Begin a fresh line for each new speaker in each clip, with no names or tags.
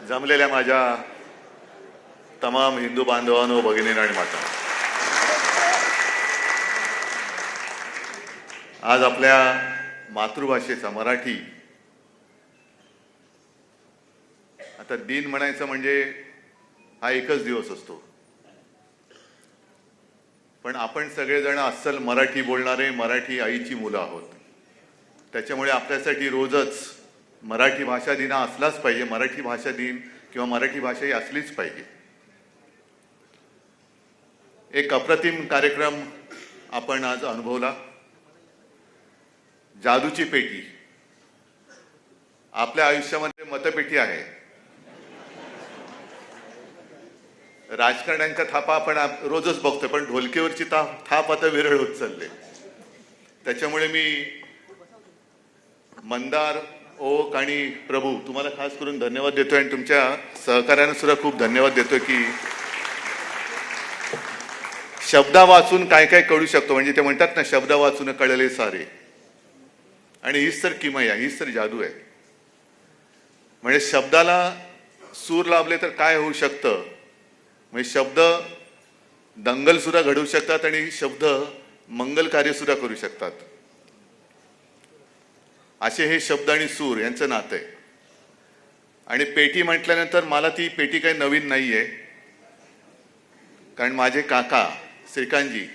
जमलेल्या माझ्या तमाम हिंदू बांधवांनो, भगिनींनो आणि माता, आज आपल्या मातृभाषेचा मराठी आता दिन म्हणायचं म्हणजे हा एकच दिवस असतो, पण आपण सगळेजण अस्सल मराठी बोलणारे मराठी आईची मुलं आहोत. त्याच्यामुळे आपल्यासाठी रोजच मराठी भाषा दिन असलाच पाहिजे. मराठी भाषा दिन किंवा मराठी भाषा ही असलीच पाहिजे. एक अप्रतिम कार्यक्रम आपण आज अनुभवला. जादूची पेटी. आपल्या आयुष्यामध्ये मतपेटी आहे. राजकारण्यांच्या थापा आपण रोजच बघतोय, पण ढोलकीवरची थाप आता विरळ होत चालले. त्याच्यामुळे मी मंदार, ओक आणि प्रभू तुम्हाला खास करून धन्यवाद देतोय आणि तुमच्या सहकार्याने सुद्धा खूप धन्यवाद देतोय की शब्दा वाचून काय काय कळू शकतो. म्हणजे ते म्हणतात ना, शब्दा वाचून कळले सारे. आणि हीच तर किमया, हीच तर जादू आहे. म्हणजे शब्दाला सूर लाभले तर काय होऊ शकतं. म्हणजे शब्द दंगल सुद्धा घडवू शकतात आणि शब्द मंगल कार्य सुद्धा करू शकतात. असे हे शब्द आणि सूर यांचं नातं आहे. आणि पेटी म्हटल्यानंतर मला ती पेटी काही नवीन नाही आहे, कारण माझे काका श्रीकांतजी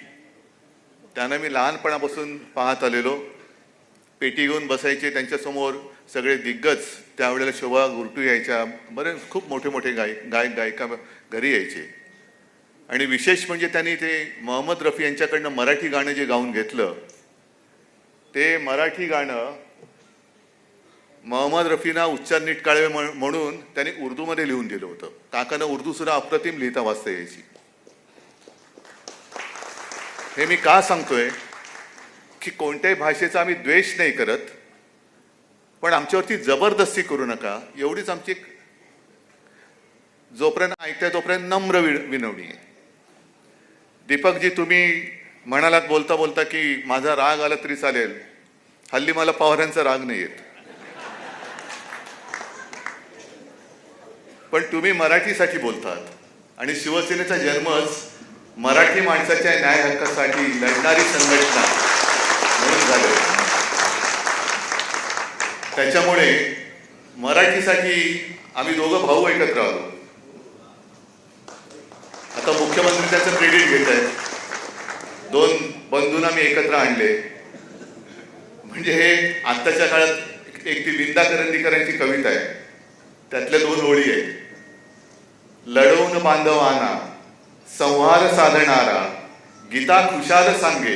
त्यांना मी लहानपणापासून पाहत आलेलो. पेटी घेऊन बसायचे, त्यांच्यासमोर सगळे दिग्गज त्यावेळेला शोभा गुरटू यायच्या, बरेच खूप मोठे मोठे गायिका घरी यायचे. आणि विशेष म्हणजे त्यांनी ते मोहम्मद रफी यांच्याकडनं मराठी गाणं जे गाऊन घेतलं, ते मराठी गाणं मोहम्मद रफीना उच्चार नीट कळावे म्हणून त्यांनी उर्दूमध्ये लिहून दिलं होतं. काकांना उर्दू सुद्धा अप्रतिम लिहिता वाचता यायची. हे मी का सांगतोय की कोणत्याही भाषेचा आम्ही द्वेष नाही करत, पण आमच्यावरती जबरदस्ती करू नका, एवढीच आमची जोपर्यंत ऐकताय तोपर्यंत नम्र विनवणी आहे. दीपकजी, तुम्ही म्हणालात बोलता बोलता की माझा राग आला तरी चालेल. हल्ली मला पवारांचा राग नाही येत, पण तुम्ही मराठीसाठी बोलतात आणि शिवसेनेचा जन्मच मराठी माणसाच्या न्याय हक्कासाठी लढणारी संघटना म्हणून झाले. त्याच्यामुळे मराठीसाठी आम्ही दोघं भाऊ एकत्र आलो. आता मुख्यमंत्री त्याचं क्रेडिट घेत आहेत. 2 बंधूंना मी एकत्र आणले. म्हणजे हे आत्ताच्या काळात एक ती विंदा करंदीकरांची कविता आहे, त्यातल्या 2 ओळी आहेत. लढवून बांधवाना संहार साधणारा गीता खुशाल सांगे,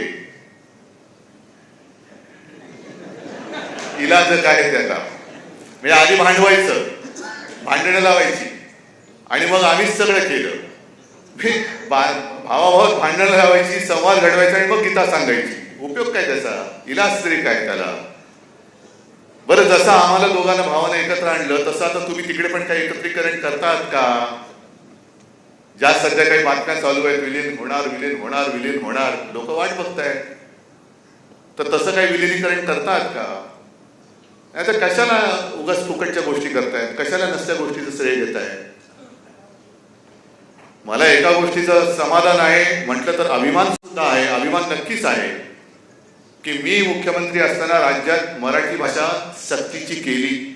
इलाज काय त्याला. म्हणजे आधी भांडवायचं, भांडणं लावायची आणि मग आम्हीच सगळं केलं. भावाभावात भांडणं लावायची, संवाद घडवायचा आणि मग गीता सांगायची. उपयोग काय त्याचा, इलाज तरी काय त्याला. बरं, जसं आम्हाला दोघांना भावानं एकत्र आणलं, तसं आता तुम्ही तिकडे पण काही एकत्रीकरण करतात का? ज्या सध्या काही बातम्या चालू आहेत, विलीन होणार, विलीन होणार, विलीन होणार, लोक वाट बघतायत. तर तसं काही विलिनीकरण करतात का? नाही तर कशाला उगाच फुकटच्या गोष्टी करतायत, कशाला नसत्या गोष्टीचं श्रेय घेत आहे. मला एका गोष्टीचं समाधान आहे, म्हटलं तर अभिमान सुद्धा आहे, अभिमान नक्कीच आहे की मी मुख्यमंत्री असताना राज्यात मराठी भाषा सक्तीची केली.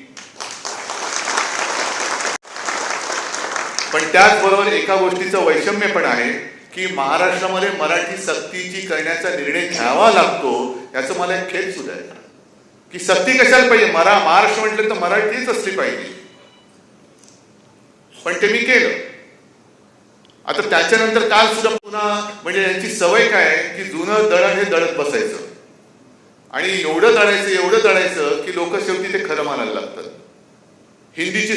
पण त्याचबरोबर एका गोष्टीचं वैषम्य पण आहे की महाराष्ट्रामध्ये मराठी सक्तीची करण्याचा निर्णय घ्यावा लागतो. याचं मला एक खेद सुद्धा आहे की सक्ती कशाला पाहिजे. महाराष्ट्र म्हटलं तर मराठीच असली पाहिजे, पण ते मी केलं. आता त्याच्यानंतर काल सुद्धा पुन्हा म्हणजे यांची सवय काय की जुनं दळण हे दळत बसायचं आणि एवढं दळायचं की लोक शेवटी ते खरं मानायला लागतात. हिंदीची